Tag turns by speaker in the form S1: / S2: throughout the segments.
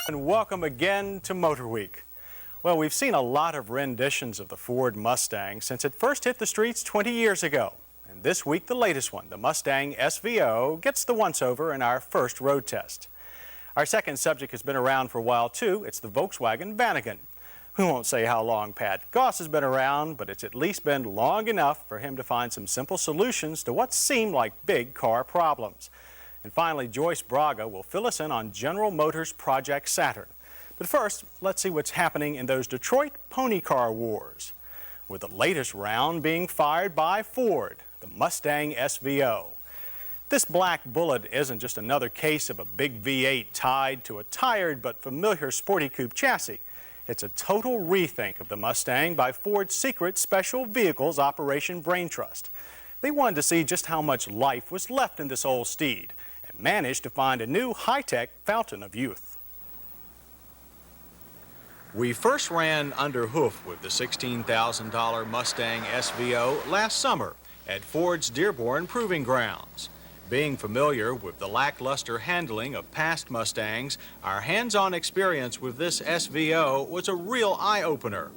S1: And welcome again to MotorWeek. Well, we've seen a lot of renditions of the Ford Mustang since it first hit the streets 20 years ago. And this week, the latest one, the Mustang SVO, gets the once-over in our first road test. Our second subject has been around for a while, too. It's the Volkswagen Vanagon. We won't say how long Pat Goss has been around, but it's at least been long enough for him to find some simple solutions to what seem like big car problems. And finally, Joyce Braga will fill us in on General Motors' Project Saturn. But first, let's see what's happening in those Detroit pony car wars, with the latest round being fired by Ford, the Mustang SVO. This black bullet isn't just another case of a big V8 tied to a tired but familiar sporty coupe chassis. It's a total rethink of the Mustang by Ford's secret Special Vehicles Operation Brain Trust. They wanted to see just how much life was left in this old steed and managed to find a new high-tech fountain of youth. We first ran under hoof with the $16,000 Mustang SVO last summer at Ford's Dearborn Proving Grounds. Being familiar with the lackluster handling of past Mustangs, our hands-on experience with this SVO was a real eye-opener.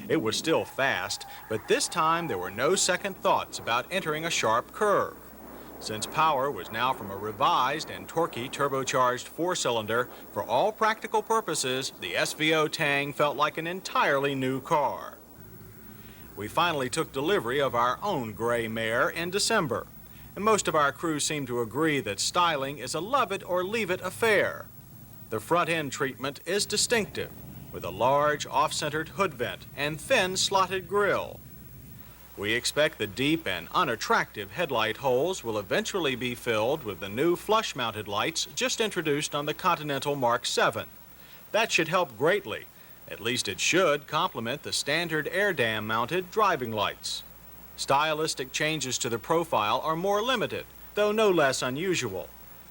S1: It was still fast, but this time there were no second thoughts about entering a sharp curve. Since power was now from a revised and torquey turbocharged four-cylinder, for all practical purposes, the SVO Tang felt like an entirely new car. We finally took delivery of our own gray mare in December, and most of our crew seem to agree that styling is a love-it-or-leave-it affair. The front-end treatment is distinctive, with a large off-centered hood vent and thin slotted grille. We expect the deep and unattractive headlight holes will eventually be filled with the new flush-mounted lights just introduced on the Continental Mark VII. That should help greatly. At least it should complement the standard air dam-mounted driving lights. Stylistic changes to the profile are more limited, though no less unusual.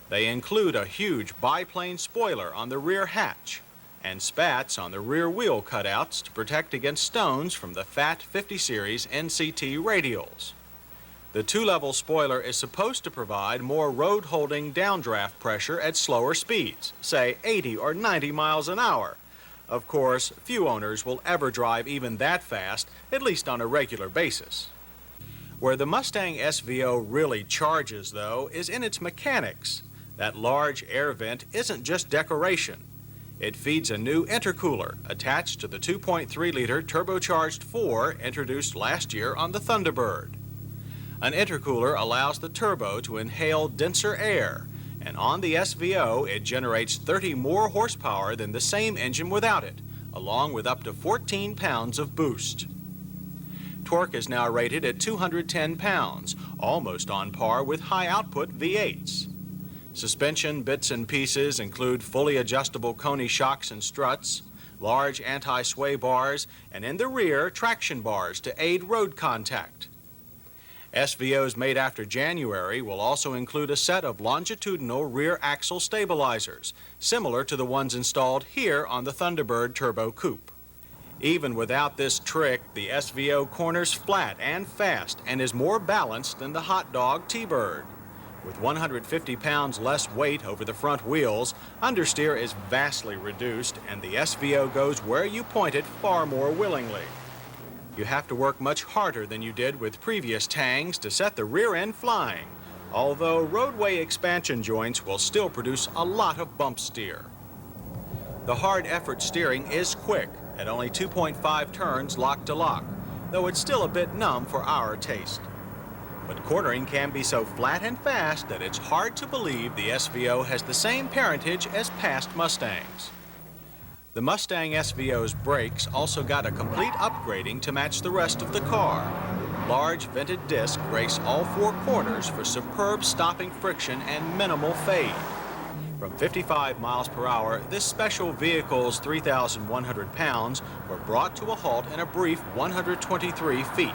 S1: They include a huge biplane spoiler on the rear hatch and spats on the rear wheel cutouts to protect against stones from the fat 50 Series NCT radials. The two-level spoiler is supposed to provide more road-holding downdraft pressure at slower speeds, say 80 or 90 miles an hour. Of course, few owners will ever drive even that fast, at least on a regular basis. Where the Mustang SVO really charges, though, is in its mechanics. That large air vent isn't just decoration. It feeds a new intercooler attached to the 2.3-liter turbocharged 4 introduced last year on the Thunderbird. An intercooler allows the turbo to inhale denser air, and on the SVO it generates 30 more horsepower than the same engine without it, along with up to 14 pounds of boost. Torque is now rated at 210 pounds, almost on par with high-output V8s. Suspension bits and pieces include fully adjustable Coney shocks and struts, large anti-sway bars, and in the rear, traction bars to aid road contact. SVOs made after January will also include a set of longitudinal rear axle stabilizers, similar to the ones installed here on the Thunderbird Turbo Coupe. Even without this trick, the SVO corners flat and fast and is more balanced than the hot dog T-Bird. With 150 pounds less weight over the front wheels, understeer is vastly reduced and the SVO goes where you point it far more willingly. You have to work much harder than you did with previous Tangs to set the rear end flying, although roadway expansion joints will still produce a lot of bump steer. The hard effort steering is quick at only 2.5 turns lock to lock, though it's still a bit numb for our taste. But cornering can be so flat and fast that it's hard to believe the SVO has the same parentage as past Mustangs. The Mustang SVO's brakes also got a complete upgrading to match the rest of the car. Large vented discs grace all four corners for superb stopping friction and minimal fade. From 55 miles per hour, this special vehicle's 3,100 pounds were brought to a halt in a brief 123 feet.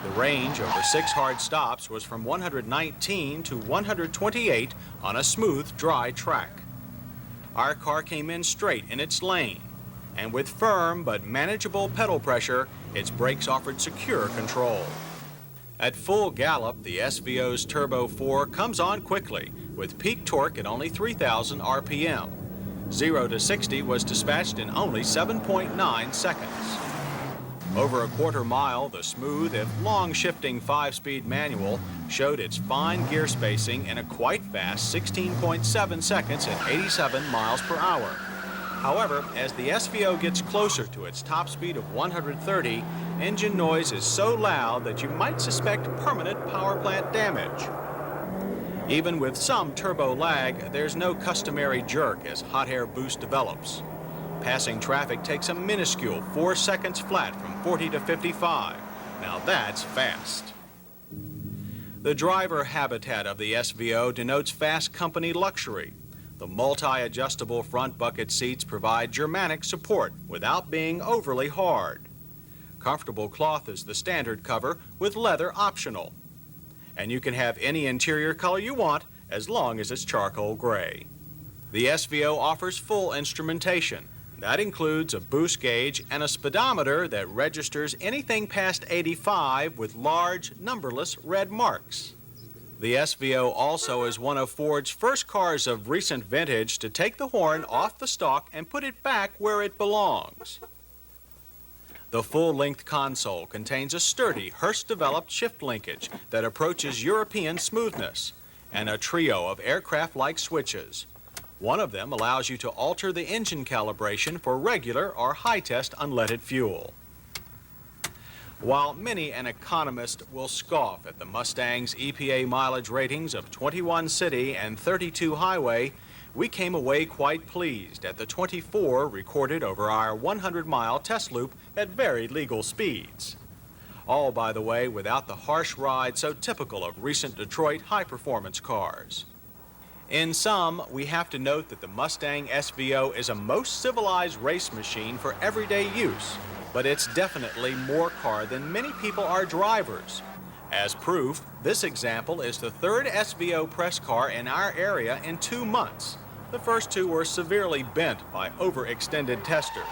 S1: The range over 6 hard stops was from 119 to 128 on a smooth, dry track. Our car came in straight in its lane, and with firm but manageable pedal pressure, its brakes offered secure control. At full gallop, the SVO's Turbo 4 comes on quickly, with peak torque at only 3,000 RPM. 0 to 60 was dispatched in only 7.9 seconds. Over a quarter mile, the smooth, if long-shifting 5-speed manual showed its fine gear spacing in a quite fast 16.7 seconds at 87 miles per hour. However, as the SVO gets closer to its top speed of 130, engine noise is so loud that you might suspect permanent power plant damage. Even with some turbo lag, there's no customary jerk as hot air boost develops. Passing traffic takes a minuscule 4 seconds flat from 40 to 55. Now that's fast. The driver habitat of the SVO denotes fast company luxury. The multi-adjustable front bucket seats provide Germanic support without being overly hard. Comfortable cloth is the standard cover, with leather optional. And you can have any interior color you want as long as it's charcoal gray. The SVO offers full instrumentation. That includes a boost gauge and a speedometer that registers anything past 85 with large, numberless red marks. The SVO also is one of Ford's first cars of recent vintage to take the horn off the stalk and put it back where it belongs. The full-length console contains a sturdy Hurst-developed shift linkage that approaches European smoothness and a trio of aircraft-like switches. One of them allows you to alter the engine calibration for regular or high-test unleaded fuel. While many an economist will scoff at the Mustang's EPA mileage ratings of 21 city and 32 highway, we came away quite pleased at the 24 recorded over our 100-mile test loop at very legal speeds. All, by the way, without the harsh ride so typical of recent Detroit high-performance cars. In sum, we have to note that the Mustang SVO is a most civilized race machine for everyday use, but it's definitely more car than many people are drivers. As proof, this example is the third SVO press car in our area in 2 months. The first 2 were severely bent by overextended testers.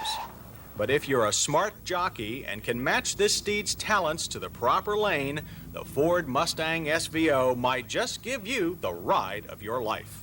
S1: But if you're a smart jockey and can match this steed's talents to the proper lane, the Ford Mustang SVO might just give you the ride of your life.